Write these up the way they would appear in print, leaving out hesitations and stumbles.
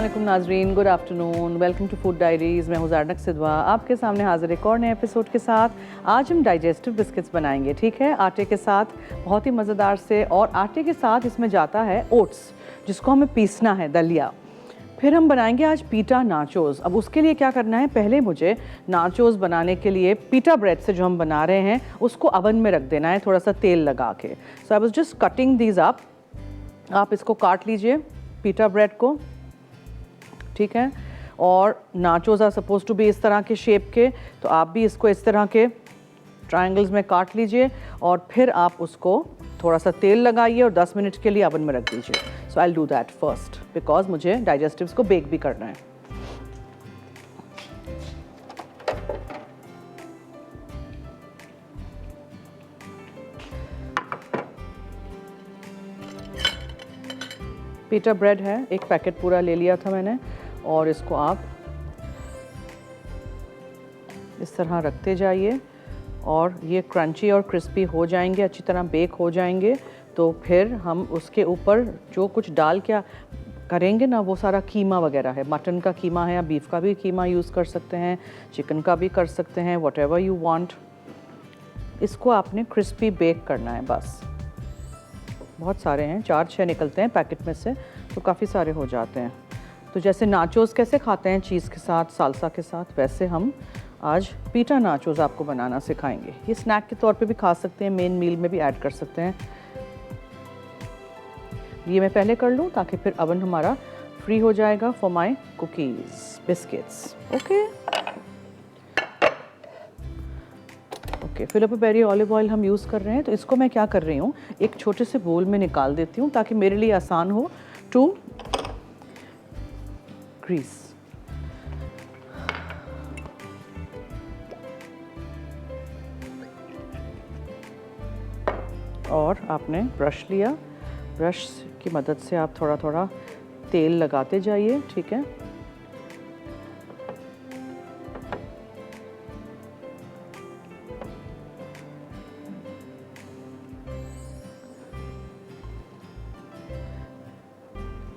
वालेकुम नाजरीन, good afternoon, welcome to food diaries. मैं हूँ ज़ारनक सिद्वा, आपके सामने हाजिर एक और नए एपिसोड के साथ। आज हम डाइजेस्टिव बिस्किट्स बनाएंगे, ठीक है, आटे के साथ, बहुत ही मज़ेदार से। और आटे के साथ इसमें जाता है ओट्स, जिसको हमें पीसना है, दलिया। फिर हम बनाएंगे आज पीटा नाचोज़। अब उसके लिए क्या करना है, पहले मुझे नाचोज़ बनाने के लिए पीटा ब्रेड से जो हम बना रहे हैं उसको अवन में रख देना है थोड़ा सा तेल लगा के। So I was just cutting these up. आप इसको काट लीजिए पीटा ब्रेड को, ठीक है। और नाचोज़ आर सपोज टू बी इस तरह के शेप के, तो आप भी इसको इस तरह के ट्रायंगल्स में काट लीजिए और फिर आप उसको थोड़ा सा तेल लगाइए और 10 मिनट के लिए अवन में रख दीजिए। So I will do that first because मुझे डाइजेस्टिव्स को बेक भी करना है। पीटा ब्रेड है, एक पैकेट पूरा ले लिया था मैंने, और इसको आप इस तरह रखते जाइए और ये क्रंची और क्रिस्पी हो जाएंगे, अच्छी तरह बेक हो जाएंगे। तो फिर हम उसके ऊपर जो कुछ डाल क्या करेंगे ना, वो सारा कीमा वगैरह है, मटन का कीमा है या बीफ का भी कीमा यूज़ कर सकते हैं, चिकन का भी कर सकते हैं, व्हाटएवर यू वांट। इसको आपने क्रिस्पी बेक करना है बस। बहुत सारे हैं, 4-6 निकलते हैं पैकेट में से, तो काफ़ी सारे हो जाते हैं। तो जैसे नाचोज़ कैसे खाते हैं चीज़ के साथ, सालसा के साथ, वैसे हम आज पीटा नाचोज़ आपको बनाना सिखाएंगे। ये स्नैक के तौर पे भी खा सकते हैं, मेन मील में भी ऐड कर सकते हैं। ये मैं पहले कर लूँ ताकि फिर अवन हमारा फ्री हो जाएगा for my cookies biscuits. Okay okay, Filippo Berio olive oil हम यूज़ कर रहे हैं, तो इसको मैं क्या कर रही हूँ, एक छोटे से बोल में निकाल देती हूँ ताकि मेरे लिए आसान हो टू ग्रीस। और आपने ब्रश लिया, ब्रश की मदद से आप थोड़ा थोड़ा तेल लगाते जाइए, ठीक है।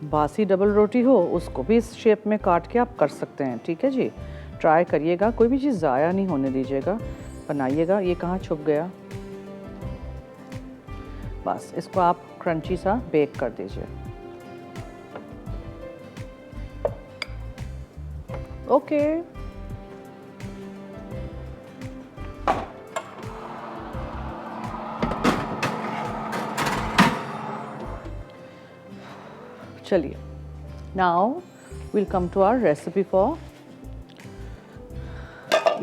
बासी डबल रोटी हो उसको भी इस शेप में काट के आप कर सकते हैं, ठीक है जी। ट्राई करिएगा, कोई भी चीज़ ज़ाया नहीं होने दीजिएगा, बनाइएगा। ये कहाँ छुप गया, बस इसको आप क्रंची सा बेक कर दीजिए। ओके चलिए, now will come to our recipe for.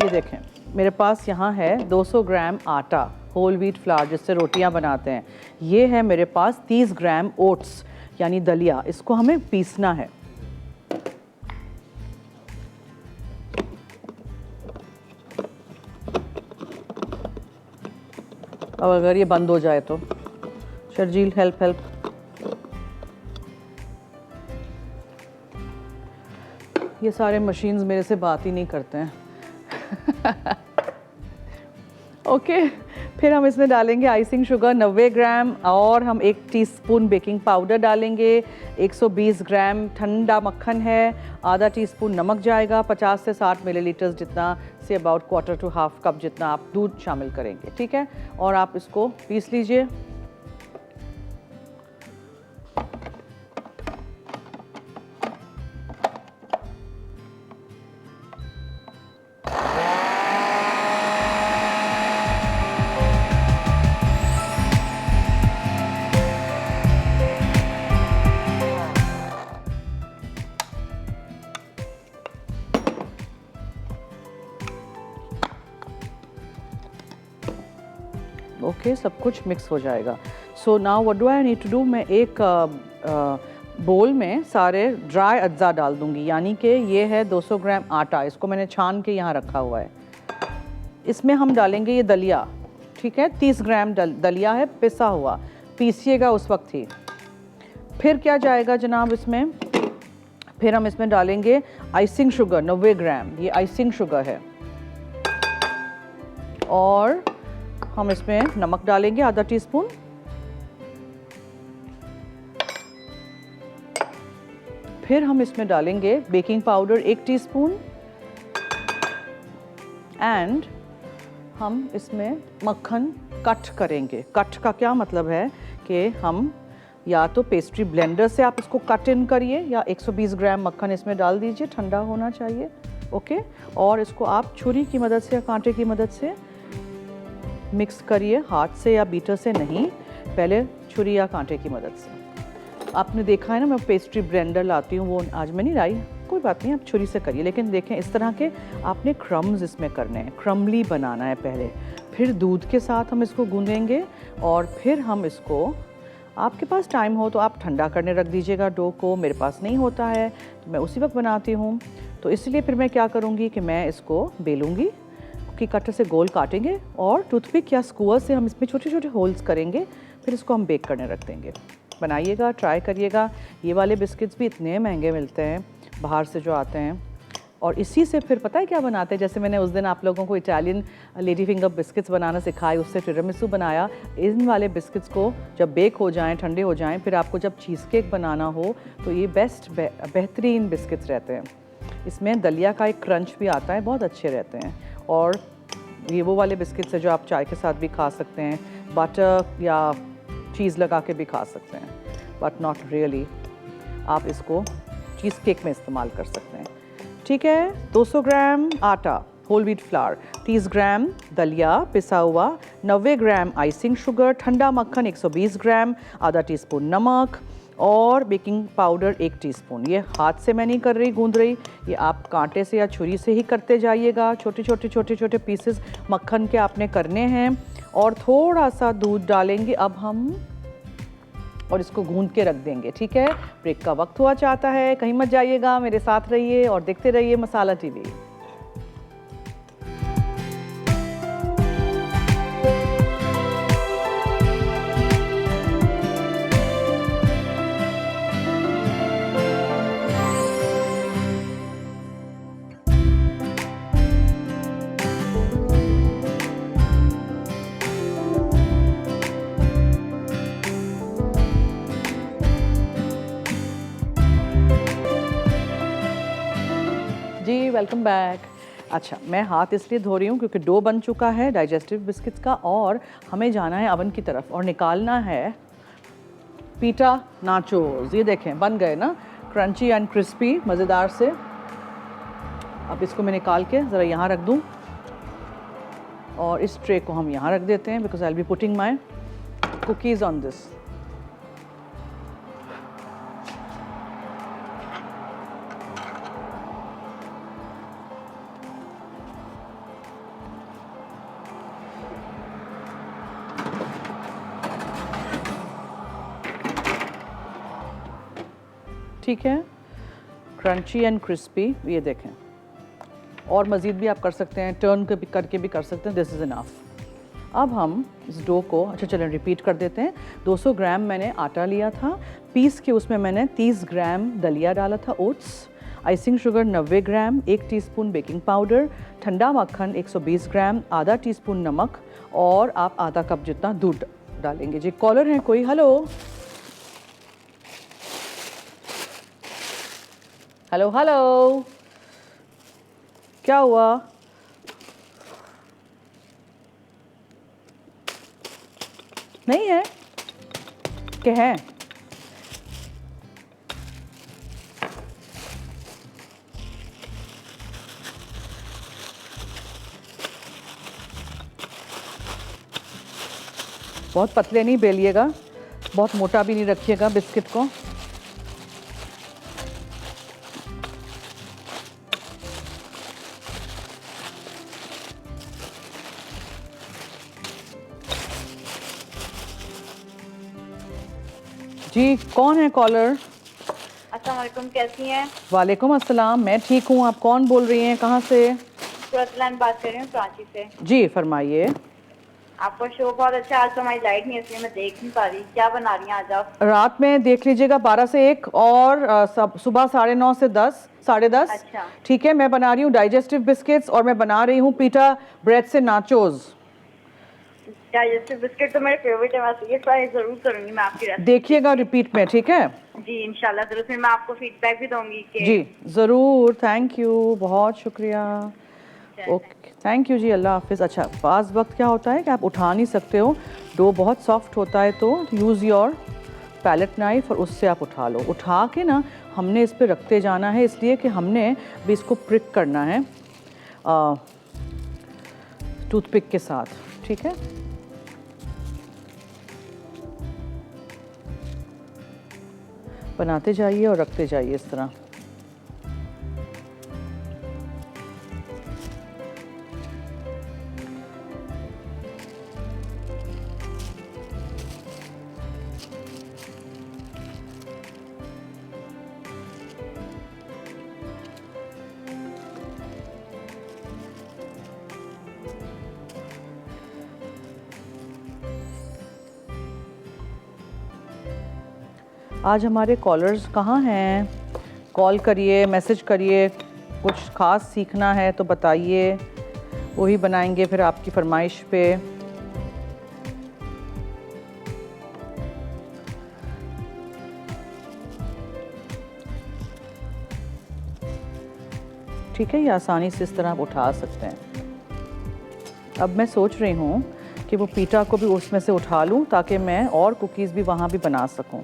ये देखें, मेरे पास यहाँ है 200 ग्राम आटा, होल व्हीट फ्लावर जिससे रोटियां बनाते हैं। ये है मेरे पास 30 ग्राम ओट्स यानी दलिया, इसको हमें पीसना है। अब अगर ये बंद हो जाए तो शर्जील हेल्प हेल्प। ये सारे मशीन्स मेरे से बात ही नहीं करते हैं। ओके, फिर हम इसमें डालेंगे आइसिंग शुगर 90 ग्राम, और हम 1 टीस्पून बेकिंग पाउडर डालेंगे। 120 ग्राम ठंडा मक्खन है, आधा टीस्पून नमक जाएगा, 50 से 60 मिलीलीटर जितना, से about quarter to half cup जितना आप दूध शामिल करेंगे, ठीक है। और आप इसको पीस लीजिए। ओके, सब कुछ मिक्स हो जाएगा। So now what do I need to do, मैं एक बोल में सारे ड्राई अज्जा डाल दूंगी, यानी कि ये है 200 ग्राम आटा, इसको मैंने छान के यहाँ रखा हुआ है। इसमें हम डालेंगे ये दलिया, ठीक है, 30 ग्राम दलिया है पिसा हुआ, पीसिएगा उस वक्त ही। फिर क्या जाएगा जनाब इसमें, फिर हम इसमें डालेंगे आइसिंग शुगर 90 ग्राम, ये आइसिंग शुगर है। और हम इसमें नमक डालेंगे आधा टीस्पून। फिर हम इसमें डालेंगे बेकिंग पाउडर 1 टीस्पून एंड हम इसमें मक्खन कट करेंगे। कट का क्या मतलब है कि हम या तो पेस्ट्री ब्लेंडर से आप इसको कट इन करिए या 120 ग्राम मक्खन इसमें डाल दीजिए, ठंडा होना चाहिए, ओके। और इसको आप छुरी की मदद से या कांटे की मदद से मिक्स करिए, हाथ से या बीटर से नहीं, पहले छुरी या कांटे की मदद से। आपने देखा है ना, मैं पेस्ट्री ब्लेंडर लाती हूँ, वो आज मैं नहीं लाई, कोई बात नहीं, आप छुरी से करिए, लेकिन देखें इस तरह के आपने क्रम्स इसमें करने हैं, क्रम्बली बनाना है पहले, फिर दूध के साथ हम इसको गूंदेंगे और फिर हम इसको, आपके पास टाइम हो तो आप ठंडा करने रख दीजिएगा डो को, मेरे पास नहीं होता है तो मैं उसी वक्त बनाती हूँ, तो इसलिए फिर मैं क्या करूँगी कि मैं इसको बेलूँगी, कुकी कटर से गोल काटेंगे और टूथपिक या स्क्वर से हम इसमें छोटे छोटे होल्स करेंगे, फिर इसको हम बेक करने रख देंगे। बनाइएगा, ट्राई करिएगा। ये वाले बिस्किट्स भी इतने महंगे मिलते हैं बाहर से जो आते हैं, और इसी से फिर पता है क्या बनाते हैं, जैसे मैंने उस दिन आप लोगों को इटालियन लेडी फिंगर बिस्किट्स बनाना सिखाए, उससे टिरामिसू बनाया। इन वाले बिस्किट्स को जब बेक हो जाएं, ठंडे हो जाएं, फिर आपको जब चीज़ केक बनाना हो तो ये बेहतरीन बिस्किट्स रहते हैं। इसमें दलिया का एक क्रंच भी आता है, बहुत अच्छे रहते हैं। और ये वो वाले बिस्किट्स है जो आप चाय के साथ भी खा सकते हैं, बटर या चीज़ लगा के भी खा सकते हैं, बट नॉट रियली, आप इसको चीज़ केक में इस्तेमाल कर सकते हैं। ठीक है, 200 ग्राम आटा होल व्हीट फ्लावर, 30 ग्राम दलिया पिसा हुआ, 90 ग्राम आइसिंग शुगर, ठंडा मक्खन 120 ग्राम, आधा टीस्पून नमक और बेकिंग पाउडर 1 टीस्पून। ये हाथ से मैं नहीं कर रही, गूंद रही, ये आप कांटे से या छुरी से ही करते जाइएगा। छोटे छोटे पीसेस मक्खन के आपने करने हैं और थोड़ा सा दूध डालेंगे अब हम, और इसको गूंद के रख देंगे। ठीक है, ब्रेक का वक्त हुआ चाहता है, कहीं मत जाइएगा, मेरे साथ रहिए और देखते रहिए मसाला टीवी। जी वेलकम बैक। अच्छा, मैं हाथ इसलिए धो रही हूँ क्योंकि डो बन चुका है डाइजेस्टिव बिस्किट्स का और हमें जाना है अवन की तरफ और निकालना है पीटा नाचोस। ये देखें बन गए ना, क्रंची एंड क्रिस्पी, मज़ेदार से। अब इसको मैं निकाल के ज़रा यहाँ रख दूँ और इस ट्रे को हम यहाँ रख देते हैं, because I will be putting my cookies on this. ठीक है, क्रंची एंड क्रिस्पी, ये देखें। और मज़ीद भी आप कर सकते हैं, टर्न करके भी कर सकते हैं, दिस इज़ इनफ। अब हम इस डो को, अच्छा चलें रिपीट कर देते हैं। 200 ग्राम मैंने आटा लिया था, पीस के उसमें मैंने 30 ग्राम दलिया डाला था ओट्स, आइसिंग शुगर 90 ग्राम, 1 टीस्पून बेकिंग पाउडर, ठंडा मक्खन 120 ग्राम, आधा टीस्पून नमक और आप आधा कप जितना दूध डालेंगे। जी कॉलर हैं कोई? हेलो हेलो हेलो, क्या हुआ? नहीं है क्या है? बहुत पतले नहीं बेलिएगा, बहुत मोटा भी नहीं रखिएगा बिस्किट को। जी कौन है कॉलर? अस्सलाम वालेकुम, कैसी हैं? वालेकुम अस्सलाम, मैं ठीक हूँ, आप कौन बोल रही हैं, कहाँ से? सूरतलान बात कर रही हूँ, कराची से। जी फरमाइए। आपका शो बहुत अच्छा, आज तो हमारी लाइट नहीं है इसलिए मैं देख नहीं पा रही, क्या बना रही हैं आज आप? रात में देख लीजिएगा 12 से 1 और सुबह 9:30 से 10, 10:30। अच्छा ठीक है, मैं बना रही हूँ डाइजेस्टिव बिस्किट्स और मैं बना रही हूँ पीटा ब्रेड से नाचोस। डाइजेस्टिव बिस्किट तो मेरे फेवरेट है, वैसे ये ट्राई जरूर करूंगी मैं आपकी रेसिपी। देखिएगा रिपीट में, ठीक है? जी इंशाल्लाह जरूर, फिर मैं आपको फीडबैक भी दूंगी कि जी ज़रूर, थैंक यू, बहुत शुक्रिया। ओके, थैंक यू जी, अल्लाह हाफिज़। अच्छा, बाज़ वक्त क्या होता है कि आप उठा नहीं सकते हो, डो बहुत सॉफ्ट होता है, तो यूज़ योर पैलेट नाइफ और उससे आप उठा लो। उठा के ना हमने इस पे रखते जाना है, इसलिए कि हमने भी इसको प्रिक करना है टूथपिक के साथ, ठीक है। बनाते जाइए और रखते जाइए इस तरह। आज हमारे कॉलर्स कहाँ हैं? कॉल करिए, मैसेज करिए, कुछ ख़ास सीखना है तो बताइए, वही बनाएंगे फिर आपकी फरमाइश पे। ठीक है, ये आसानी से इस तरह आप उठा सकते हैं। अब मैं सोच रही हूँ कि वो पीटा को भी उसमें से उठा लूँ ताकि मैं और कुकीज़ भी वहाँ भी बना सकूँ।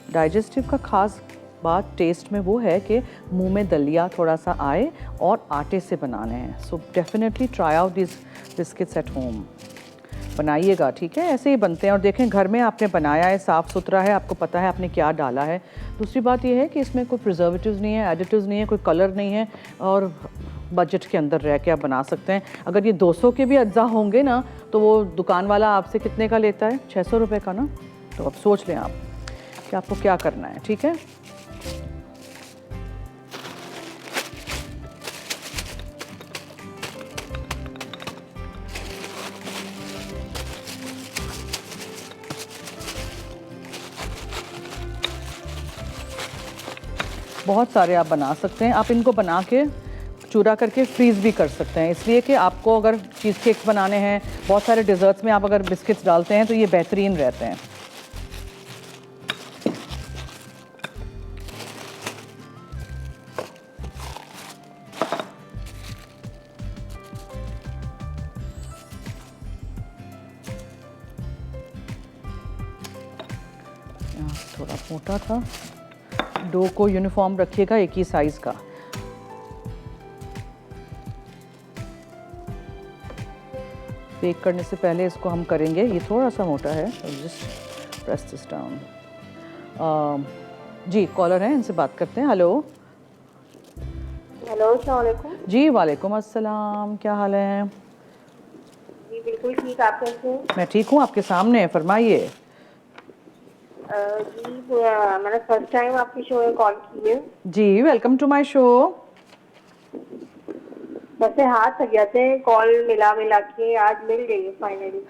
डाइजेस्टिव का ख़ास बात टेस्ट में वो है कि मुंह में दलिया थोड़ा सा आए और आटे से बनाने हैं। So definitely try out this biscuits at home, बनाइएगा, ठीक है। ऐसे ही बनते हैं और देखें घर में आपने बनाया है, साफ़ सुथरा है, आपको पता है आपने क्या डाला है। दूसरी बात यह है कि इसमें कोई प्रिजर्वेटिव्स नहीं है, एडिटिव्स नहीं है, कोई कलर नहीं है और बजट के अंदर रह के आप बना सकते हैं। अगर ये 200 के भी अज्जा होंगे ना तो वो दुकान वाला आपसे कितने का लेता है? 600 रुपये का ना। तो अब सोच लें आप कि आपको क्या करना है, ठीक है। बहुत सारे आप बना सकते हैं। आप इनको बना के चूरा करके फ्रीज़ भी कर सकते हैं, इसलिए कि आपको अगर चीज़ केक्स बनाने हैं, बहुत सारे डिज़र्ट्स में आप अगर बिस्किट्स डालते हैं तो ये बेहतरीन रहते हैं। थोड़ा मोटा था, डो को यूनिफॉर्म रखिएगा, एक ही साइज़ का। बेक करने से पहले इसको हम करेंगे, ये थोड़ा सा मोटा है, जस्ट प्रेस दिस डाउन। जी कॉलर हैं, इनसे बात करते हैं। हेलो। हेलो, अस्सलाम वालेकुम। जी वालेकुम अस्सलाम, क्या हाल है? जी बिल्कुल ठीक, आप कैसे हैं? मैं ठीक हूँ, आपके सामने, फरमाइए। जी मैंने फर्स्ट टाइम आपकी शो में कॉल की है। जी वेलकम टू माय शो। वैसे हाथ थक गए थे, कॉल मिला मिला के आज मिल गई फाइनली।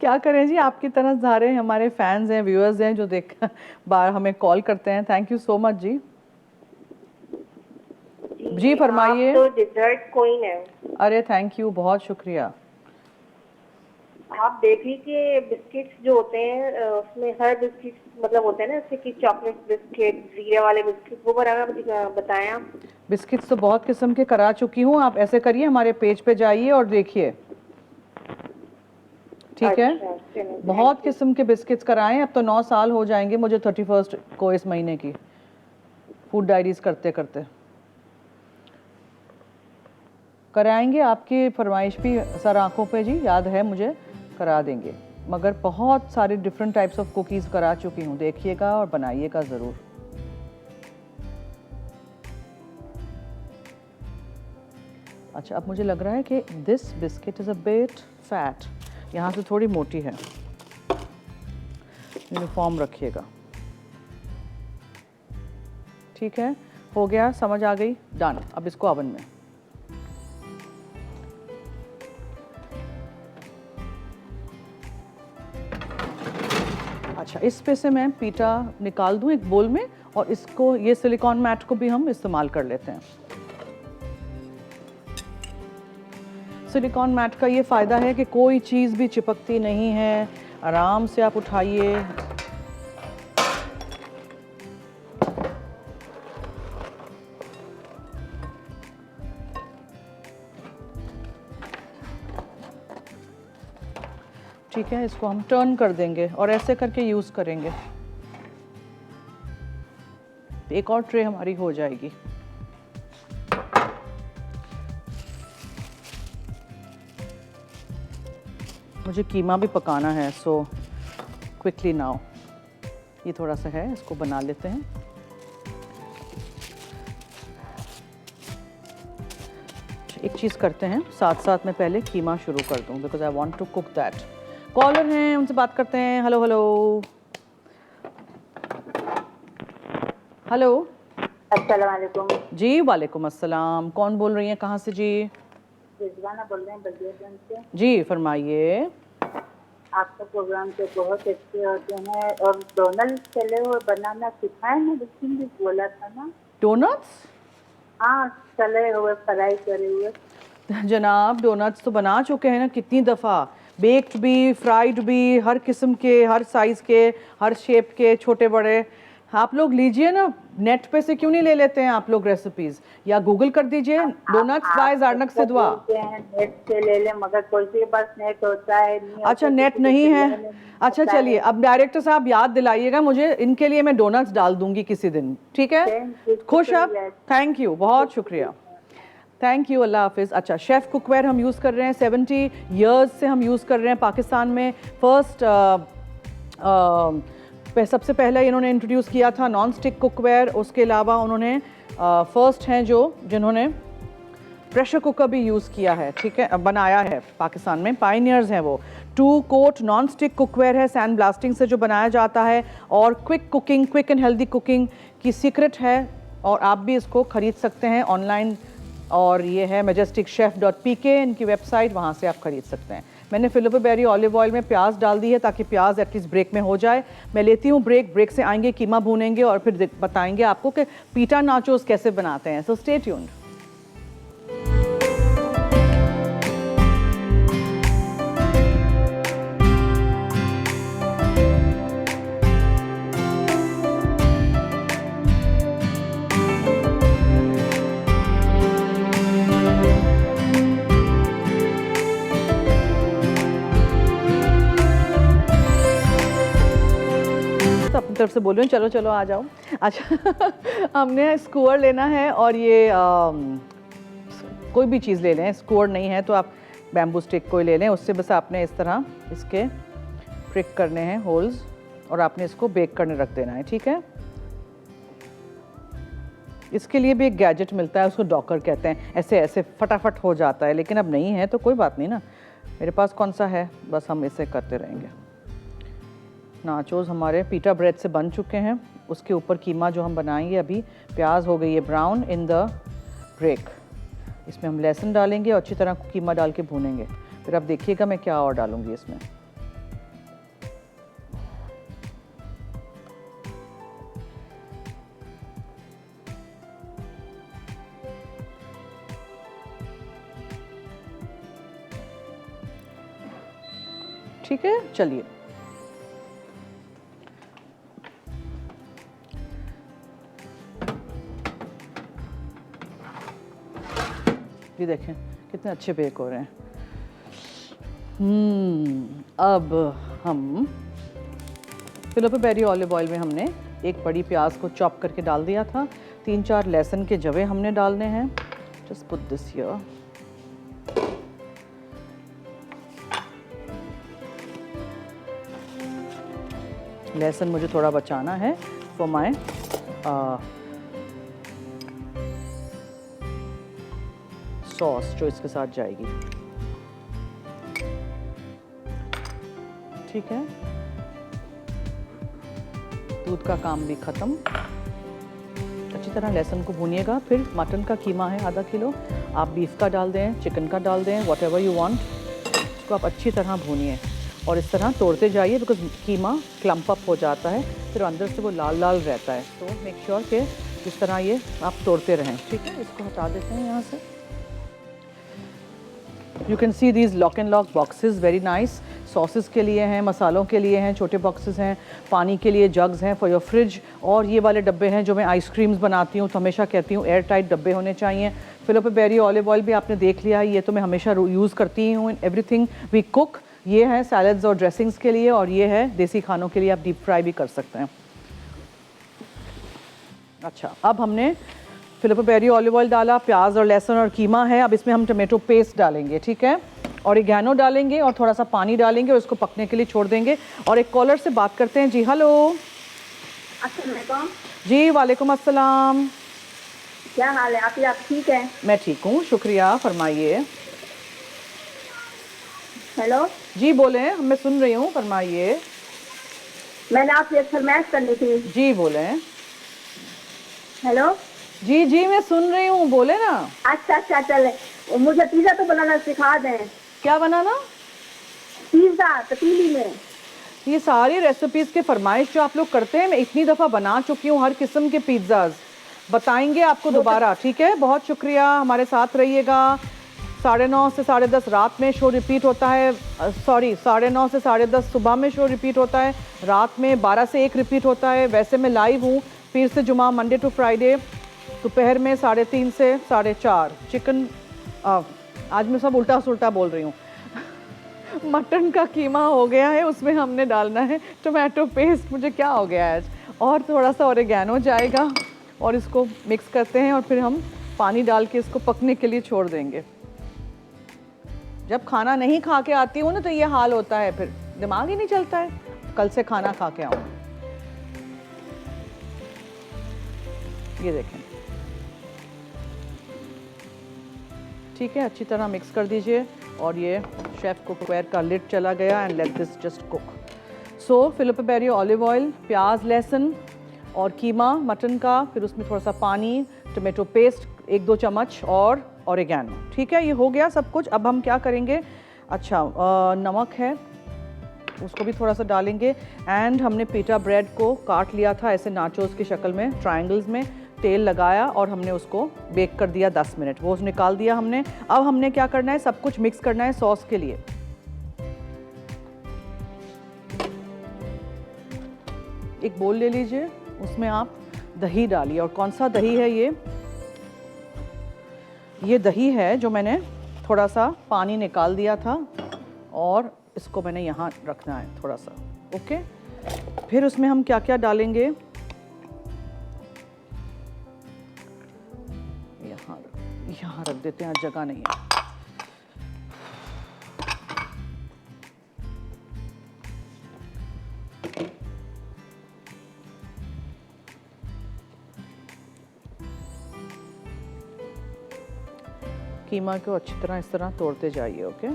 क्या करें जी, आपकी तरह सारे हमारे फैंस हैं, व्यूअर्स हैं जो देख बार हमें कॉल करते हैं। थैंक यू सो मच जी। जी फरमाइए। आप तो डिजर्ट क्वीन है। अरे थैंक यू, बहुत शुक्रिया। आप देख लीजिए बिस्किट्स जो होते हैं उसमें हर बिस्किट मतलब होते हैं ना, जैसे कि चॉकलेट बिस्किट, जीरे वाले बिस्किट, वो बनाना बताएं आप। बिस्किट्स तो बहुत किस्म के करा चुकी हूँ, आप ऐसे करिए हमारे पेज पे जाइए और देखिए, ठीक है। अच्छा, बहुत किस्म के बिस्किट्स कराएं, अब तो 9 साल हो जाएंगे मुझे 31 को इस महीने की फूड डायरीज करते करते। कराएंगे, आपकी फरमाइश भी सर आंखों पे जी, याद है मुझे, करा देंगे। मगर बहुत सारे डिफरेंट टाइप्स ऑफ कुकीज़ करा चुकी हूँ, देखिएगा और बनाइएगा ज़रूर। अच्छा, अब मुझे लग रहा है कि this biscuit is a bit fat, यहाँ से थोड़ी मोटी है, यूनिफॉर्म रखिएगा, ठीक है। हो गया, समझ आ गई, डन। अब इसको ओवन में। अच्छा, इस पे से मैं पीटा निकाल दूं एक बोल में, और इसको, ये सिलिकॉन मैट को भी हम इस्तेमाल कर लेते हैं। सिलिकॉन मैट का ये फ़ायदा है कि कोई चीज़ भी चिपकती नहीं है, आराम से आप उठाइए। ठीक है, इसको हम टर्न कर देंगे और ऐसे करके यूज़ करेंगे। एक और ट्रे हमारी हो जाएगी। मुझे कीमा भी पकाना है, सो क्विकली नाउ। ये थोड़ा सा है, इसको बना लेते हैं। एक चीज़ करते हैं, साथ साथ में पहले कीमा शुरू कर दूं because I want to cook that. Caller हैं, उनसे बात करते हैं। Hello hello hello. अस्सलाम वालेकुम। जी वालेकुम अस्सलाम। कौन बोल रही हैं, कहाँ से जी? रिजवाना बोल रहे हैं बल्दियागंज से। जी फरमाइए। आपका प्रोग्राम तो बहुत अच्छे होते हैं और डोनल्ड चले हुए बनाना सिखाए ना, लेकिन भी बोला था ना। डोनट्स? हाँ, तले हुए, फ्राई करे हुए। जनाब डोनट्स तो बना चुके हैं ना कितनी दफ़ा, बेक्ड भी, फ्राइड भी, हर किस्म के, हर साइज़ के, हर शेप के, छोटे बड़े। आप लोग लीजिए ना, नेट पे से क्यों नहीं ले लेते हैं आप लोग रेसिपीज़, या गूगल कर दीजिए donuts bye Zarnak Siddha. Net से ले ले, मगर कोई के पास नेट होता है नहीं। अच्छा नेट नहीं है, अच्छा चलिए अब डायरेक्टर साहब याद दिलाइएगा मुझे, इनके लिए मैं डोनट्स डाल दूंगी किसी दिन, ठीक है? खुश आप? थैंक यू, बहुत शुक्रिया, थैंक यू, अल्लाह हाफिज़। अच्छा, शेफ़ कुकवेयर हम यूज़ कर रहे हैं, 70 इयर्स से हम यूज़ कर रहे हैं पाकिस्तान में। सबसे पहले इन्होंने इंट्रोड्यूस किया था नॉन स्टिक कुकवेयर, उसके अलावा उन्होंने फर्स्ट हैं जिन्होंने प्रेशर कुकर भी यूज़ किया है, ठीक है, बनाया है पाकिस्तान में, पायनियर्स हैं वो। 2 कोट नॉन स्टिक कुकवेयर है, सैंड ब्लास्टिंग से जो बनाया जाता है, और quick cooking, quick and healthy cooking की सीक्रेट है, और आप भी इसको ख़रीद सकते हैं ऑनलाइन, और ये है majesticchef.pk इनकी वेबसाइट, वहाँ से आप ख़रीद सकते हैं। मैंने फिलिपो बेरी ऑलिव ऑयल में प्याज डाल दी है ताकि प्याज एटलीस्ट ब्रेक में हो जाए। मैं लेती हूँ ब्रेक से आएंगे कीमा भूनेंगे और फिर बताएंगे आपको कि पीटा नाचोस कैसे बनाते हैं। So stay tuned. अपनी तरफ से बोल रही हूँ, चलो चलो आ जाओ। अच्छा हमने स्क्वायर लेना है, और ये कोई भी चीज़ ले लें, स्क्वायर नहीं है तो आप बैम्बू स्टिक कोई ले लें, उससे बस आपने इस तरह इसके प्रिक करने हैं होल्स, और आपने इसको बेक करने रख देना है, ठीक है? इसके लिए भी एक गैजेट मिलता है, उसको डॉकर कहते हैं, ऐसे ऐसे फटाफट हो जाता है, लेकिन अब नहीं है तो कोई बात नहीं ना, मेरे पास कौन सा है, बस हम इसे करते रहेंगे। नाचोस हमारे पीटा ब्रेड से बन चुके हैं, उसके ऊपर कीमा जो हम बनाएंगे अभी, प्याज हो गई है ब्राउन इन द ब्रेक, इसमें हम लहसुन डालेंगे और अच्छी तरह कीमा डाल के भूनेंगे। फिर आप देखिएगा मैं क्या और डालूंगी इसमें। ठीक है, चलिए ये देखें कितने अच्छे बेक हो रहे हैं। अब हम फिलिपो बेरी ऑलिव ऑयल में हमने एक बड़ी प्याज को चॉप करके डाल दिया था, 3-4 लहसुन के जवे हमने डालने हैं। Just put this here. लहसुन मुझे थोड़ा बचाना है फॉर माय सॉस जो इसके साथ जाएगी, ठीक है? दूध का काम भी ख़त्म। अच्छी तरह लहसुन को भूनिएगा। फिर मटन का कीमा है आधा किलो, आप बीफ का डाल दें, चिकन का डाल दें, वॉट एवर यू वांट। इसको आप अच्छी तरह भूनिए और इस तरह तोड़ते जाइए, बिकॉज कीमा क्लम्प अप हो जाता है, फिर अंदर से वो लाल लाल रहता है। तो मेक श्योर कि इस तरह ये आप तोड़ते रहें, ठीक है? इसको हटा देते हैं यहाँ से। You can see these lock and lock boxes, very nice. Sauces के लिए हैं, मसालों के लिए हैं, छोटे बॉक्सेस हैं, पानी के लिए जग्स हैं फॉर योर फ्रिज, और ये वाले डब्बे हैं जो मैं आइसक्रीम्स बनाती हूँ तो हमेशा कहती हूँ एयर टाइट डब्बे होने चाहिए। फिलिप बेरी ऑलिव ऑयल भी आपने देख लिया, ये तो मैं हमेशा यूज़ करती हूँ इन एवरीथिंग वी कुक। ये है सैलड्स और ड्रेसिंग्स के लिए, और ये है देसी खानों के लिए, आप डीप फ्राई भी कर सकते हैं। अच्छा, अब हमने फिलिप बेरी ऑलिव ऑयल डाला, प्याज और लहसुन और कीमा है। अब इसमें हम टमाटो पेस्ट डालेंगे, ठीक है, ऑरिगैनो डालेंगे और थोड़ा सा पानी डालेंगे और इसको पकने के लिए छोड़ देंगे। और एक कॉलर से बात करते हैं। जी हेलो। अस्सलाम वालेकुम। जी वालेकुम अस्सलाम। क्या हाल है आपकी? आप ठीक है? मैं ठीक हूँ, शुक्रिया, फरमाइए। हेलो जी बोलें, मैं सुन रही हूँ, फरमाइए। मैंने आपसे एक फरमाइश करनी थी। जी बोलें। हेलो जी जी मैं सुन रही हूँ, बोले ना। अच्छा चले, मुझे पिज़्ज़ा तो बनाना सिखा दें। क्या बनाना? पिज़्ज़ा पतीली में। ये सारी रेसिपीज़ के फरमाइश जो आप लोग करते हैं, मैं इतनी दफ़ा बना चुकी हूँ हर किस्म के पिज़्ज़ाज़। बताएंगे आपको दोबारा, ठीक है? बहुत शुक्रिया, हमारे साथ रहिएगा। 9:30 से 10:30 रात में शो रिपीट होता है, सॉरी 9:30 से 10:30 सुबह में शो रिपीट होता है, रात में 12 से 1 रिपीट होता है। वैसे मैं लाइव हूँ पीर से जुमा, मंडे टू फ्राइडे, दोपहर में 3:30 से 4:30। चिकन आज मैं सब उल्टा सुल्टा बोल रही हूँ। मटन का कीमा हो गया है, उसमें हमने डालना है टोमेटो पेस्ट। मुझे क्या हो गया है आज? और थोड़ा सा ऑरिगैनो जाएगा और इसको मिक्स करते हैं और फिर हम पानी डाल के इसको पकने के लिए छोड़ देंगे। जब खाना नहीं खा के आती हूँ ना तो ये हाल होता है, फिर दिमाग ही नहीं चलता है कल से खाना खा के आऊँ। ये देखें, ठीक है, अच्छी तरह मिक्स कर दीजिए। और ये शेफ कुकवेयर का लिड चला गया and let this just cook. So Filippo Berio olive oil, प्याज लहसुन और कीमा मटन का, फिर उसमें थोड़ा सा पानी, टमाटो पेस्ट 1-2 चम्मच और ऑरिगैनो, ठीक है, ये हो गया सब कुछ। अब हम क्या करेंगे? अच्छा, नमक है, उसको भी थोड़ा सा डालेंगे। एंड हमने पीटा ब्रेड को काट लिया था ऐसे नाचोस की शक्ल में, ट्रायंगल्स में, तेल लगाया और हमने उसको बेक कर दिया 10 मिनट, वो निकाल दिया हमने। अब हमने क्या करना है? सब कुछ मिक्स करना है सॉस के लिए। एक बोल ले लीजिए, उसमें आप दही डालिए। और कौन सा दही है ये दही है जो मैंने थोड़ा सा पानी निकाल दिया था और इसको मैंने यहाँ रखना है थोड़ा सा, ओके। फिर उसमें हम क्या क्या डालेंगे? यहाँ रख देते हैं, जगह नहीं है। कीमा को अच्छी तरह इस तरह तोड़ते जाइए, ओके।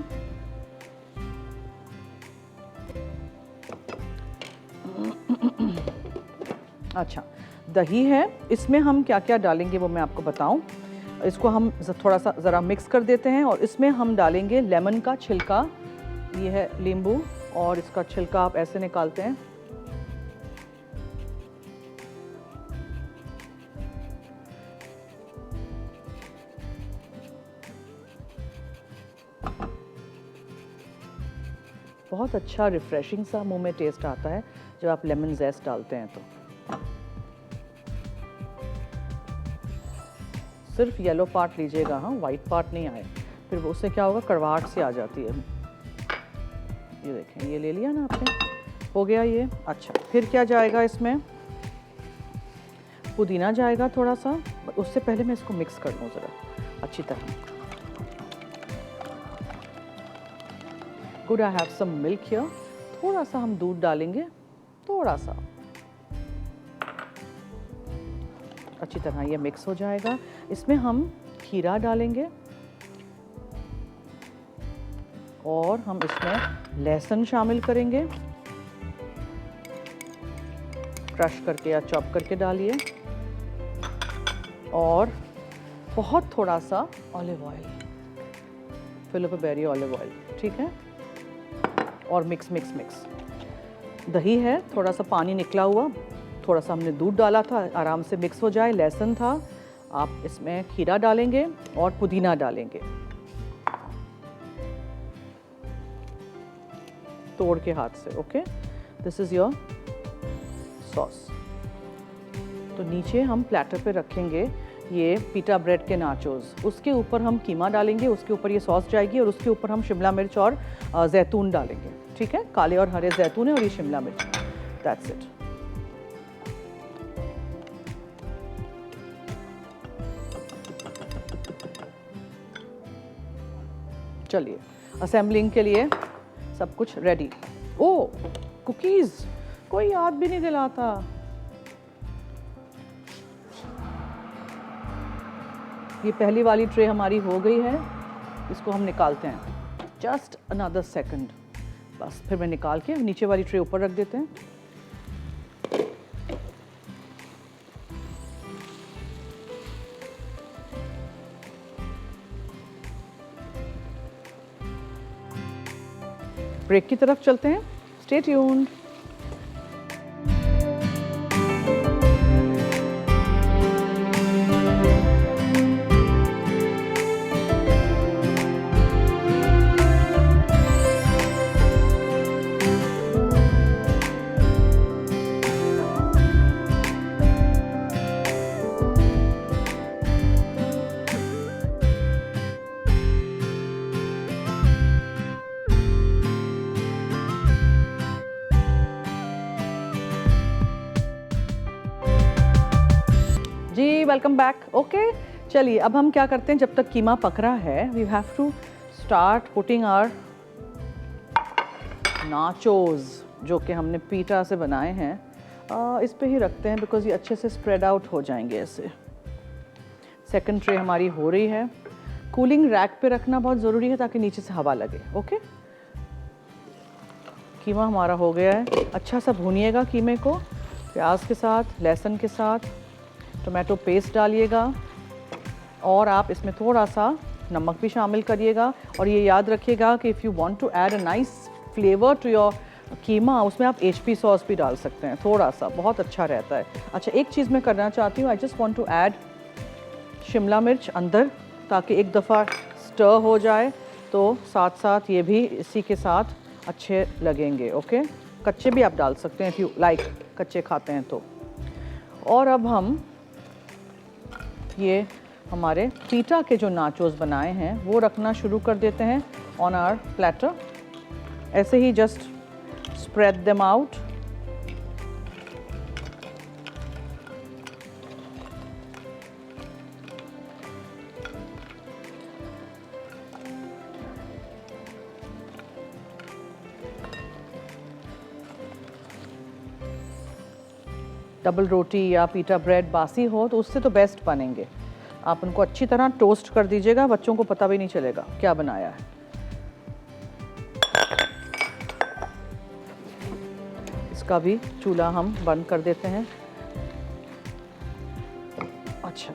अच्छा, दही है, इसमें हम क्या क्या डालेंगे वो मैं आपको बताऊं। इसको हम थोड़ा सा ज़रा मिक्स कर देते हैं और इसमें हम डालेंगे लेमन का छिलका। ये है नींबू और इसका छिलका आप ऐसे निकालते हैं। बहुत अच्छा रिफ्रेशिंग सा मुंह में टेस्ट आता है जब आप लेमन जेस्ट डालते हैं तो। सिर्फ येलो पार्ट लीजिएगा, हाँ, वाइट पार्ट नहीं आए, फिर वो उससे क्या होगा, कड़वाहट सी आ जाती है। ये देखें, ये ले लिया ना आपने, हो गया ये। अच्छा, फिर क्या जाएगा इसमें? पुदीना जाएगा थोड़ा सा। उससे पहले मैं इसको मिक्स कर लूँ ज़रा अच्छी तरह। Could I have some milk here? थोड़ा सा हम दूध डालेंगे, थोड़ा सा, अच्छी तरह ये मिक्स हो जाएगा। इसमें हम खीरा डालेंगे और हम इसमें लहसुन शामिल करेंगे, क्रश करके या चॉप करके डालिए, और बहुत थोड़ा सा olive oil, Filippo Berio olive oil, ठीक है। और मिक्स मिक्स मिक्स। दही है, थोड़ा सा पानी निकला हुआ, थोड़ा सा हमने दूध डाला था, आराम से मिक्स हो जाए। लहसुन था, आप इसमें खीरा डालेंगे और पुदीना डालेंगे। तोड़ के हाथ से। Okay, this is your sauce. तो नीचे हम प्लेटर पे रखेंगे ये पीटा ब्रेड के नाचोस, उसके ऊपर हम कीमा डालेंगे, उसके ऊपर ये सॉस जाएगी और उसके ऊपर हम शिमला मिर्च और जैतून डालेंगे। ठीक है, काले और हरे जैतून है और ये शिमला मिर्च। That's it. चलिए, असेंबलिंग के लिए सब कुछ रेडी। ओ, कुकीज़ कोई याद भी नहीं दिलाता। ये पहली वाली ट्रे हमारी हो गई है, इसको हम निकालते हैं। जस्ट अनदर सेकंड, बस फिर मैं निकाल के नीचे वाली ट्रे ऊपर रख देते हैं। ब्रेक की तरफ चलते हैं। Stay tuned. जी वेलकम बैक। ओके, चलिए अब हम क्या करते हैं, जब तक कीमा पक रहा है we have to start putting our nachos जो कि हमने पीटा से बनाए हैं। इस पे ही रखते हैं बिकॉज ये अच्छे से स्प्रेड आउट हो जाएंगे ऐसे। सेकंड ट्रे हमारी हो रही है। कूलिंग रैक पे रखना बहुत ज़रूरी है ताकि नीचे से हवा लगे। ओके, कीमा हमारा हो गया है। अच्छा सा भूनिएगा कीमे को, प्याज के साथ, लहसुन के साथ, टोमेटो पेस्ट डालिएगा और आप इसमें थोड़ा सा नमक भी शामिल करिएगा। और ये याद रखिएगा कि if you want to add a nice flavour to your keema, उसमें आप HP सॉस भी डाल सकते हैं थोड़ा सा, बहुत अच्छा रहता है। अच्छा, एक चीज़ मैं करना चाहती हूँ, I just want to add शिमला मिर्च अंदर ताकि एक दफ़ा स्टर हो जाए तो साथ साथ ये भी इसी के साथ अच्छे लगेंगे। ओके, कच्चे भी आप डाल सकते हैं इफ़ यू लाइक, कच्चे खाते हैं तो। और अब हम ये हमारे पीटा के जो नाचोस बनाए हैं वो रखना शुरू कर देते हैं ऑन आवर प्लेटर। ऐसे ही just spread them out. Double रोटी या पीटा ब्रेड बासी हो तो उससे तो बेस्ट बनेंगे। आप उनको अच्छी तरह टोस्ट कर दीजिएगा, बच्चों को पता भी नहीं चलेगा क्या बनाया है। इसका भी चूल्हा हम बंद कर देते हैं। अच्छा,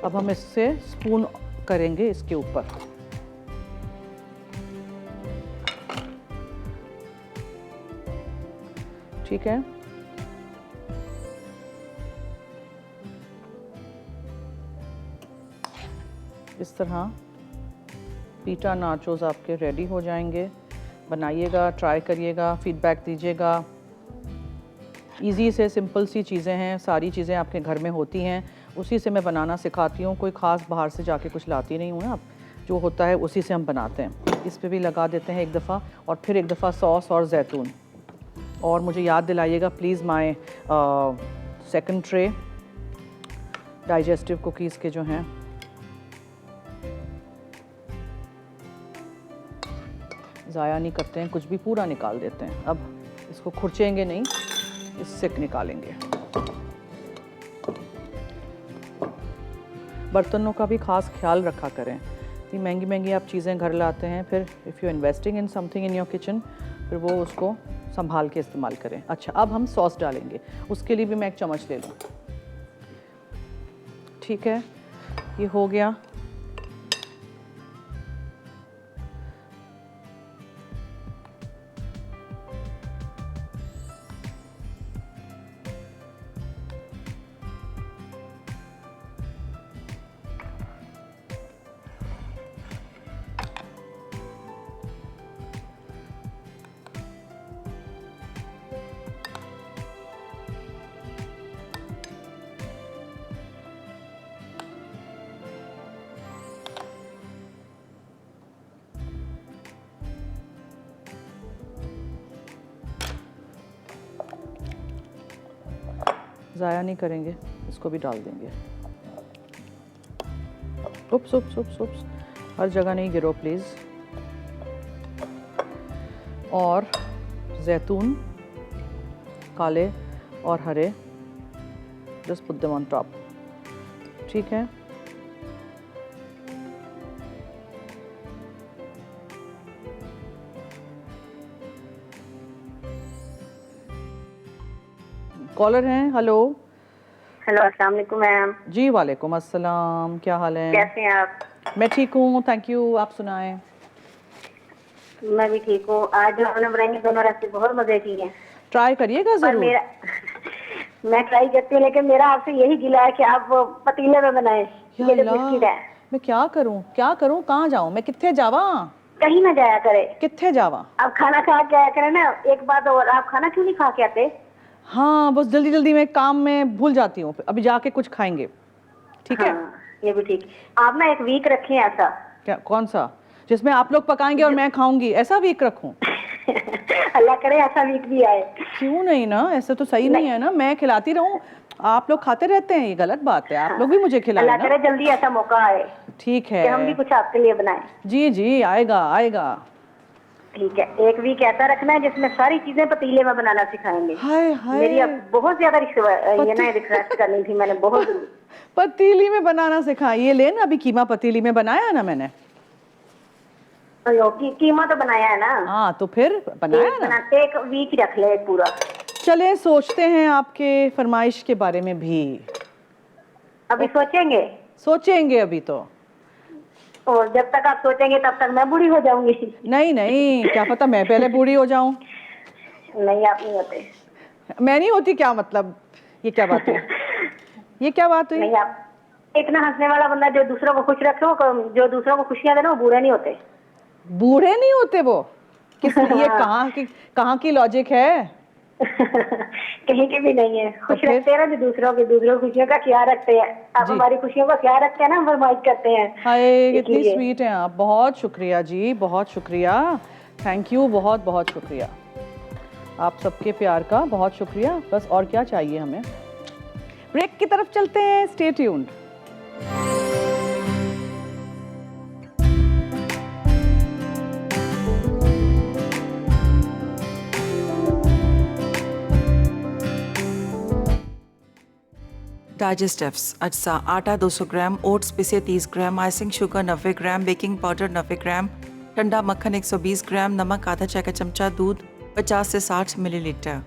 अब हम इससे स्पून करेंगे इसके ऊपर। ठीक है, इस तरह पीटा नाचोस आपके रेडी हो जाएंगे। बनाइएगा, ट्राई करिएगा, फीडबैक दीजिएगा। इजी से सिंपल सी चीज़ें हैं, सारी चीज़ें आपके घर में होती हैं, उसी से मैं बनाना सिखाती हूँ। कोई ख़ास बाहर से जाके कुछ लाती नहीं हूँ ना, जो होता है उसी से हम बनाते हैं। इस पे भी लगा देते हैं एक दफ़ा और फिर एक दफ़ा सॉस और जैतून। और मुझे याद दिलाइएगा please, my second tray digestive cookies के जो हैं ज़ाया नहीं करते हैं, कुछ भी पूरा निकाल देते हैं। अब इसको खुरचेंगे नहीं, इससे निकालेंगे। बर्तनों का भी खास ख्याल रखा करें। इतनी महंगी महंगी आप चीज़ें घर लाते हैं, फिर if you investing in something in your kitchen, फिर वो उसको संभाल के इस्तेमाल करें। अच्छा, अब हम सॉस डालेंगे, उसके लिए भी मैं एक चम्मच ले लूँ। ठीक है, ये हो गया। ज़ाया नहीं करेंगे, इसको भी डाल देंगे। उप्स उप्स उप्स उप्स, हर जगह नहीं गिरो प्लीज़। और जैतून काले और हरे, just put them on top, ठीक है। कॉलर हैं, हेलो। हेलो, अस्सलाम वालेकुम मैम। जी वालेकुम अस्सलाम, क्या हाल है? कैसे हैं आप? मैं ठीक हूँ, थैंक यू, आप सुनाएं। मैं भी ठीक हूँ। आज जो हमने बनाएंगे दोनों रेसिपी बहुत मजे की हैं। ट्राई करिएगा पर ज़रूर। मेरा मैं ट्राई करती हूँ, लेकिन मेरा आपसे यही गिला है कि आप पतीले में बनाएं। या ये जो अल्लाह, बिस्किट है, मैं क्या करूँ, कहाँ जाऊँ, मैं कित्थे जावा, कहीं ना जाया करे। कित्थे जावा। आप खाना खा के आया करें ना। एक बात और, आप खाना क्यों नहीं खा के आते? हाँ, बस जल्दी जल्दी में काम में भूल जाती हूँ, अभी जाके कुछ खाएंगे, ठीक है। हाँ, ये भी ठीक। आप ना एक वीक रखें ऐसा। क्या, कौन सा? जिसमें आप लोग पकाएंगे और मैं खाऊंगी, ऐसा वीक रखूं? अल्लाह करे ऐसा वीक भी आए। क्यों नहीं ना, ऐसा तो सही नहीं है ना, मैं खिलाती रहूं, आप लोग खाते रहते हैं, ये गलत बात है, आप लोग भी मुझे खिलाएं अल्लाह ना। करे जल्दी ऐसा मौका आए ठीक कि हम भी है, कुछ आपके लिए बनाएं। जी जी, आएगा आएगा। ठीक है, एक वीक ऐसा रखना है जिसमें सारी चीजें पतीले में बनाना सिखाएंगे। हाय हाय, मेरी अब बहुत ज्यादा ये ना रिक्वेस्ट करनी थी मैंने, बहुत जरूर। पतीली में बनाना सिखा, ये ले ना, अभी कीमा पतीली में बनाया ना मैंने। कीमा तो बनाया है ना। हाँ तो फिर बनाया ना। एक वीक रख ले पूरा। चले सोचते हैं आपके फरमाइश के बारे में भी। अभी सोचेंगे? सोचेंगे अभी तो। और जब तक आप सोचेंगे तब तक मैं बूढ़ी हो जाऊंगी। नहीं नहीं, क्या पता मैं पहले बूढ़ी हो जाऊं। नहीं, आप नहीं होते। मैं नहीं होती, क्या मतलब, ये क्या बात हुई? ये क्या बात हुई? नहीं, आप इतना हंसने वाला बंदा जो दूसरों को खुश रखे, जो दूसरों को खुशियां दे ना, वो बूढ़े नहीं होते। बूढ़े नहीं होते वो? किस, ये कहाँ की लॉजिक है? कहीं की भी नहीं है। खुश फिर? रखते हैं ना जो दूसरों की खुशियों का ख्याल रखते हैं। आप जी। हमारी खुशियों का ख्याल रखते हैं ना, हम फरमाइश करते हैं। हाय, कितनी इसलिए। स्वीट हैं आप, बहुत शुक्रिया जी, बहुत शुक्रिया, थैंक यू, बहुत बहुत शुक्रिया, आप सबके प्यार का बहुत शुक्रिया। बस और क्या चाहिए हमें। ब्रेक की तरफ चलते हैं, स्टे ट्यून्ड। डाइजेस्टिव्स अज्जा आटा 200 ग्राम, ओट्स पिसे 30 ग्राम, आइसिंग शुगर 90 ग्राम, बेकिंग पाउडर 90 ग्राम, ठंडा मक्खन 120 ग्राम, नमक आधा चाय का चमचा, दूध 50 से 60 मिलीलीटर।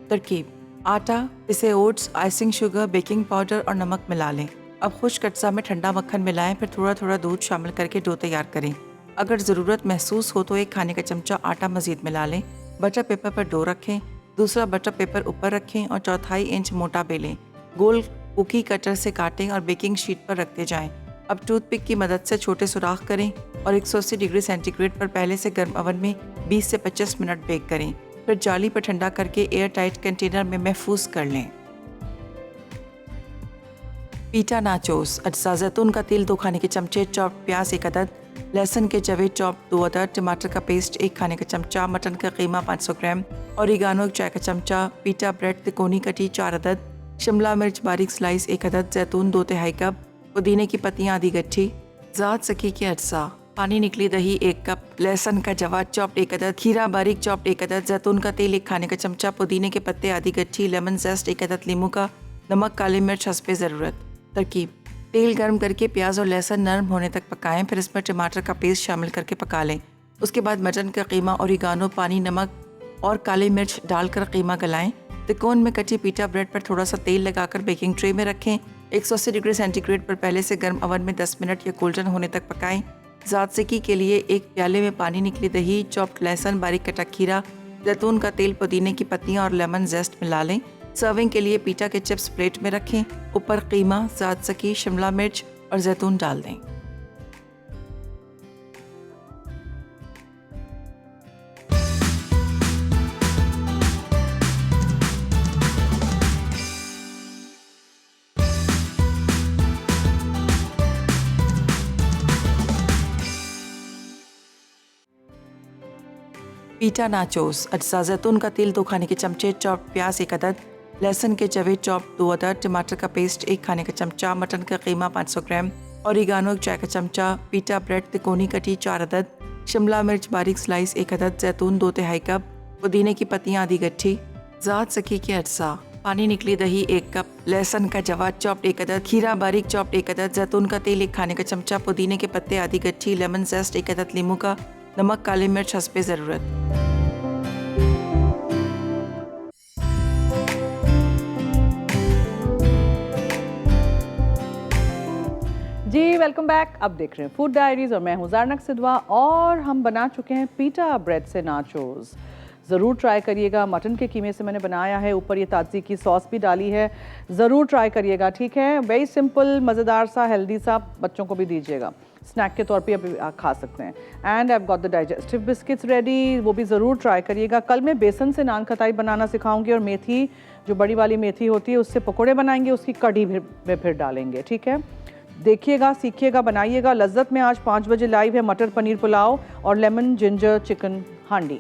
तरकीब: आटा, पिसे oats, icing sugar, baking powder और नमक मिला लें। अब खुश्क अज्जा में ठंडा मक्खन मिलाएं, फिर थोड़ा थोड़ा दूध शामिल करके डो तैयार करें। अगर ज़रूरत महसूस हो तो 1 खाने का चमचा आटा मज़ीद मिला लें। बटर पेपर पर डो रखें, दूसरा बटर पेपर ऊपर रखें और 1/4 इंच मोटा बेलें। गोल कुकी कटर से काटें और बेकिंग शीट पर रखते जाएं। अब टूथपिक की मदद से छोटे सुराख करें और 180 डिग्री सेंटीग्रेड पर पहले से गर्म ओवन में 20 से 25 मिनट बेक करें। फिर जाली पर ठंडा करके एयर टाइट कंटेनर में महफूज कर लें। पीटा नाचोस अज्जा जैतून का तेल 2 खाने के चमचे, चॉप्ड प्याज 1 अदद, लहसुन के जवे चॉप्ड 2 अदद, टमाटर का पेस्ट 1 खाने का चमचा, मटन का कीमा 500 ग्राम, ओरिगानो 1 चाय का चमचा, पीटा ब्रेड तिकोनी कटी 4 अदद, शिमला मिर्च बारीक स्लाइस 1 अदद, जैतून 2/3 कप, पुदीने की पत्तियां आधी गट्ठी, ज़ात सकी के अज्जा, पानी निकली दही 1 कप, लहसुन का जवा चॉप्ड 1 अदद, खीरा बारीक चॉप्ड 1 अदद, जैतून का तेल 1 खाने का चमचा, पुदीने के पत्ते आधी गट्ठी, लेमन जेस्ट 1 अदद नींबू का, नमक काली मिर्च हस्बे ज़रूरत। तरकीब: तेल गर्म करके प्याज और लहसुन नरम होने तक पकाएं, फिर इसमें टमाटर का पेस्ट शामिल करके पका लें। उसके बाद मटन का कीमा, ओरिगानो, पानी, नमक और काली मिर्च डालकर कीमा गलाएं। तिकोन में कटी पीटा ब्रेड पर थोड़ा सा तेल लगाकर बेकिंग ट्रे में रखें। 180 डिग्री सेंटीग्रेड पर पहले से गर्म ओवन में 10 मिनट या गोल्डन होने तक पकाएं। ज़ातज़की के लिए 1 प्याले में पानी निकली दही, चॉप्ड लहसुन, बारीक कटा खीरा, जैतून का तेल, पुदीने की पत्तियां और लेमन जेस्ट मिला लें। सर्विंग के लिए पीटा के चिप्स प्लेट में रखें, ऊपर कीमा, ज़ातज़की, शिमला मिर्च और जैतून डाल दें। पीटा नाचोस अज्जा जैतून का तेल 2 खाने के चमचे, चॉप्ड प्याज 1 अदद, लहसुन के जवे चॉप 2 अदद, टमाटर का पेस्ट 1 खाने का चमचा, मटन का कीमा 500 ग्राम, ओरिगानो 1 चाय का चमचा, पीटा ब्रेड तिकोनी कटी 4 अदद, शिमला मिर्च बारीक स्लाइस 1 अदद, जैतून 2/3 कप, पुदीने की पत्तियां आधी गट्ठी, ज़ात सकी के अज्जा, पानी निकली दही 1 कप, लहसुन का जवा चॉप्ड 1 अदद, खीरा बारीक चॉप्ड 1 अदद, जैतून का तेल 1 खाने का चमचा, पुदीने के पत्ते आधी गट्ठी, लेमन जेस्ट 1 अदद नींबू का, नमक काली मिर्च हस्बे ज़रूरत। जी वेलकम बैक। अब देख रहे हैं फूड डायरीज और मैं हूं ज़ारनक सिद्वा और हम बना चुके हैं पीटा ब्रेड से नाचोस। ज़रूर ट्राई करिएगा। मटन के कीमे से मैंने बनाया है, ऊपर ये ताज़ी की सॉस भी डाली है, ज़रूर ट्राई करिएगा। ठीक है, वेरी सिंपल, मज़ेदार सा, हेल्दी सा, बच्चों को भी दीजिएगा, स्नैक के तौर पे अभी खा सकते हैं। And I got the digestive biscuits ready, वो भी ज़रूर ट्राई करिएगा। कल मैं बेसन से नान खटाई बनाना सिखाऊंगी और मेथी, जो बड़ी वाली मेथी होती है, उससे पकोड़े बनाएंगे, उसकी कढ़ी में फिर डालेंगे। ठीक है, देखिएगा, सीखिएगा, बनाइएगा। लज्जत में आज 5 बजे लाइव है मटर पनीर पुलाव और लेमन जिंजर चिकन हांडी।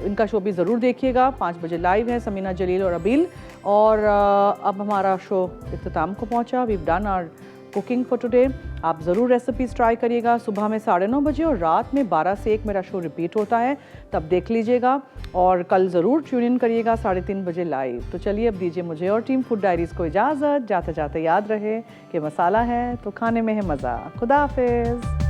इनका शो भी ज़रूर देखिएगा, 5 बजे लाइव है, समीना जलील और अबील। और अब हमारा शो इख्तिताम को पहुंचा। We've done our cooking for today. आप ज़रूर रेसिपीज़ ट्राई करिएगा। सुबह में 9:30 बजे और रात में 12 से 1 मेरा शो रिपीट होता है, तब देख लीजिएगा। और कल ज़रूर ट्यून इन करिएगा 3:30 बजे लाइव। तो चलिए अब दीजिए मुझे और टीम फूड डायरीज़ को इजाज़त। जाते जाते याद रहे कि मसाला है तो खाने में है मज़ा। खुदा हाफिज़।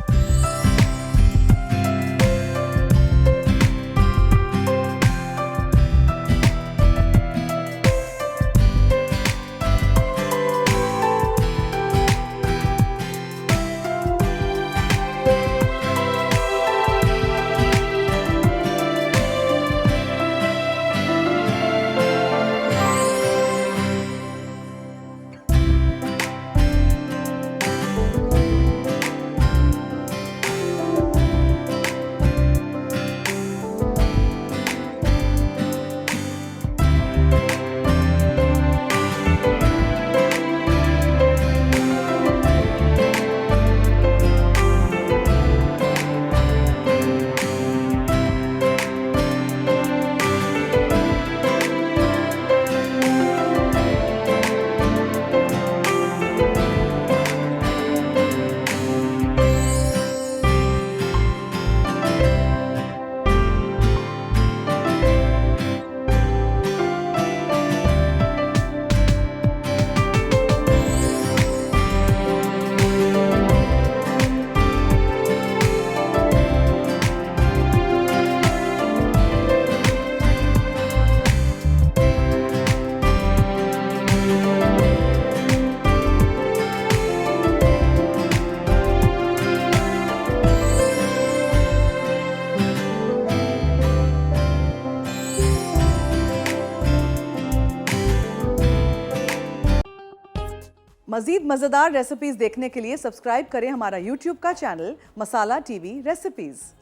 मज़ीद मज़ेदार रेसिपीज़ देखने के लिए सब्सक्राइब करें हमारा YouTube का चैनल मसाला टीवी रेसिपीज़।